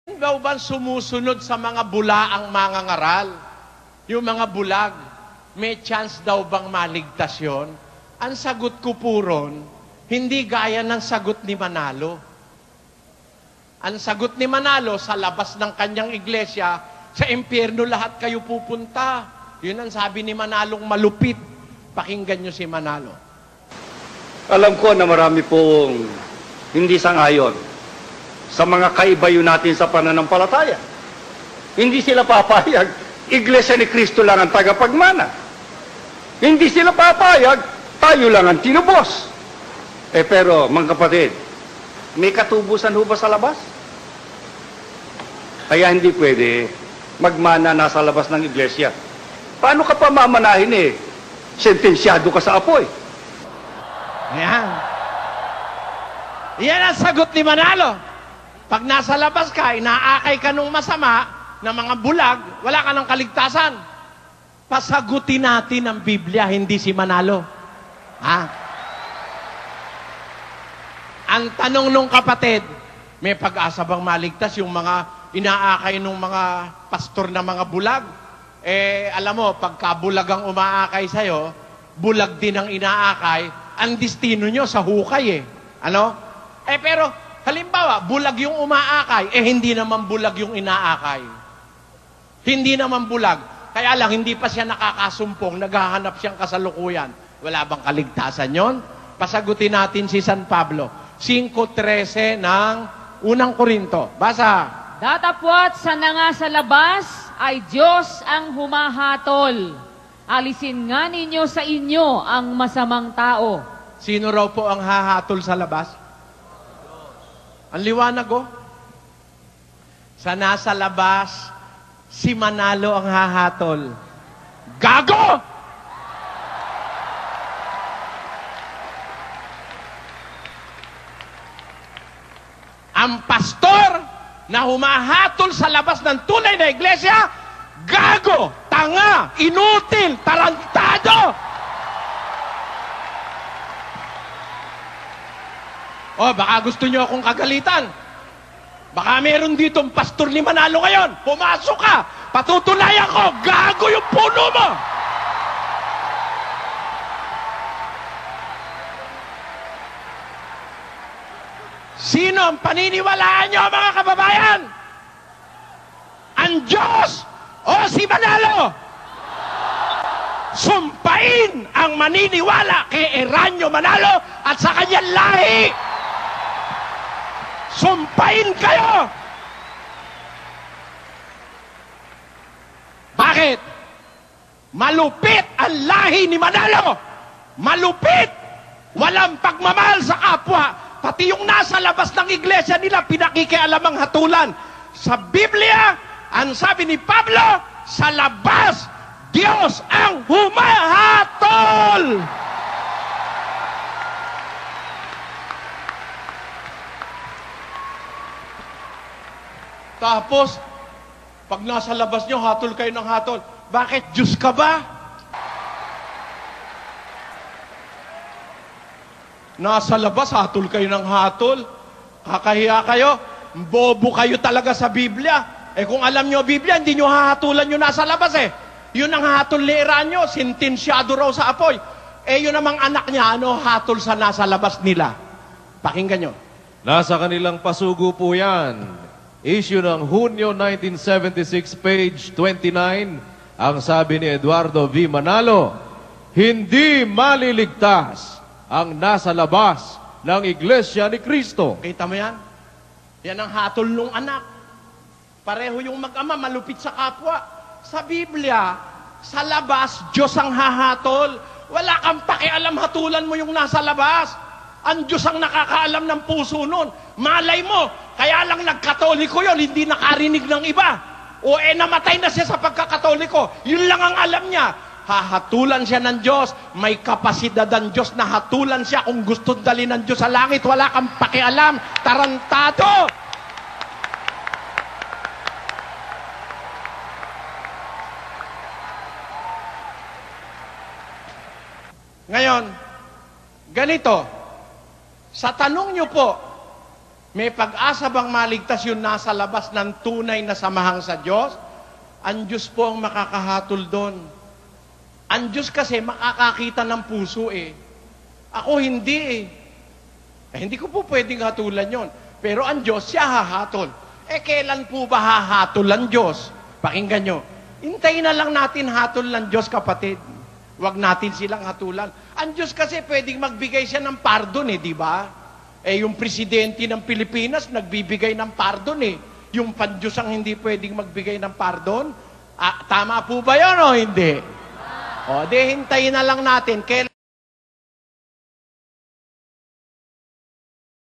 daw ba sumusunod sa mga bulaang mangangaral? Yung mga bulag, may chance daw bang maligtas yun? Ang sagot ko po ron, hindi gaya ng sagot ni Manalo. Ang sagot ni Manalo, sa labas ng kanyang iglesia, sa impyerno lahat kayo pupunta. Yun ang sabi ni Manalong malupit. Pakinggan nyo si Manalo. Alam ko na marami pong hindi sang-ayon sa mga kaibayo natin sa pananampalataya. Hindi sila papayag, Iglesia ni Cristo lang ang tagapagmana. Hindi sila papayag, tayo lang ang tinubos. Pero, mga kapatid, may katubusan ho ba sa labas? Kaya hindi pwede magmana nasa labas ng iglesia. Paano ka pa mamanahin sentensyado ka sa apoy? Ayan. Yan ang sagot ni Manalo. Pag nasa labas ka, inaakay ka nung masama na mga bulag, wala ka ng kaligtasan. Pasagutin natin ang Biblia, hindi si Manalo. Ha? Ang tanong nung kapatid, may pag-asa bang maligtas yung mga inaakay nung mga pastor na mga bulag? Alam mo, pagka bulag ang umaakay sa'yo, bulag din ang inaakay, ang destino nyo sa hukay Ano? Pero, halimbawa, bulag yung umaakay, hindi naman bulag yung inaakay. Hindi naman bulag. Kaya lang, hindi pa siya nakakasumpong, naghahanap siyang kasalukuyan. Wala bang kaligtasan yon? Pasagutin natin si San Pablo. 5:13 ng unang Korinto. Basa. Datapwat sa nga sa labas ay Diyos ang humahatol. Alisin nga ninyo sa inyo ang masamang tao. Sino raw po ang hahatol sa labas? Ang liwanag Sa nasa labas, si Manalo ang hahatol. Gago! Ang pastor na humahatol sa labas ng tunay na iglesia, gago, tanga, inutil, tarantado. Baka gusto nyo akong kagalitan. Baka meron ditong pastor ni Manalo ngayon. Pumasok ka, patutunayan ko, gago yung puno mo. Sino ang paniniwalaan nyo, mga kababayan? Ang Diyos o si Manalo? Sumpain ang maniniwala kay Eranio Manalo at sa kanyang lahi. Sumpain kayo! Bakit? Malupit ang lahi ni Manalo. Malupit! Walang pagmamahal sa kapwa. Pati yung nasa labas ng iglesia nila, pinakikialamang hatulan. Sa Biblia, ang sabi ni Pablo, sa labas, Diyos ang humahatol! Tapos, pag nasa labas nyo, hatol kayo ng hatol. Bakit? Diyos ka ba? Nasa labas, hatol kayo ng hatol. Kakahiya kayo. Bobo kayo talaga sa Biblia. Kung alam nyo Biblia, hindi nyo hahatulan nyo nasa labas Yun ang hatol ni Eranio, sentensyado raw sa apoy. Yun namang anak niya, hatol sa nasa labas nila. Pakinggan nyo. Nasa kanilang pasugo po yan. Issue ng Hunyo 1976, page 29. Ang sabi ni Eduardo V. Manalo, hindi maliligtas ang nasa labas ng Iglesia ni Cristo. Kita mo yan? Yan ang hatol nung anak. Pareho yung mag-ama, malupit sa kapwa. Sa Biblia, sa labas, Diyos ang hahatol. Wala kang pakialam, hatulan mo yung nasa labas. Ang Diyos ang nakakaalam ng puso nun. Malay mo, kaya lang nagkatoliko yun, hindi nakarinig ng iba. Namatay na siya sa pagkakatoliko. Yun lang ang alam niya. Hahatulan siya ng Diyos. May kapasidad ang Diyos na hatulan siya kung gusto dalhin ng Diyos sa langit. Wala kang pakialam. Tarantado! Ngayon, ganito. Sa tanong nyo po, May pag-asa bang maligtas yung nasa labas ng tunay na samahang sa Diyos? Ang Diyos po ang makakahatol doon. Ang Diyos kasi makakakita ng puso eh. Ako hindi eh. Hindi ko po pwedeng hatulan yon. Pero ang Diyos, siya hahatol. Kailan po ba hahatol ang Diyos? Pakinggan nyo. Hintayin na lang natin hatol ng Diyos, kapatid. Huwag natin silang hatulan. Ang Diyos kasi pwedeng magbigay siya ng pardon eh, di ba? Yung presidente ng Pilipinas, nagbibigay ng pardon eh. Yung pan-Diyos ang hindi pwedeng magbigay ng pardon. Tama po ba yun o hindi? O, hintayin na lang natin. Kailan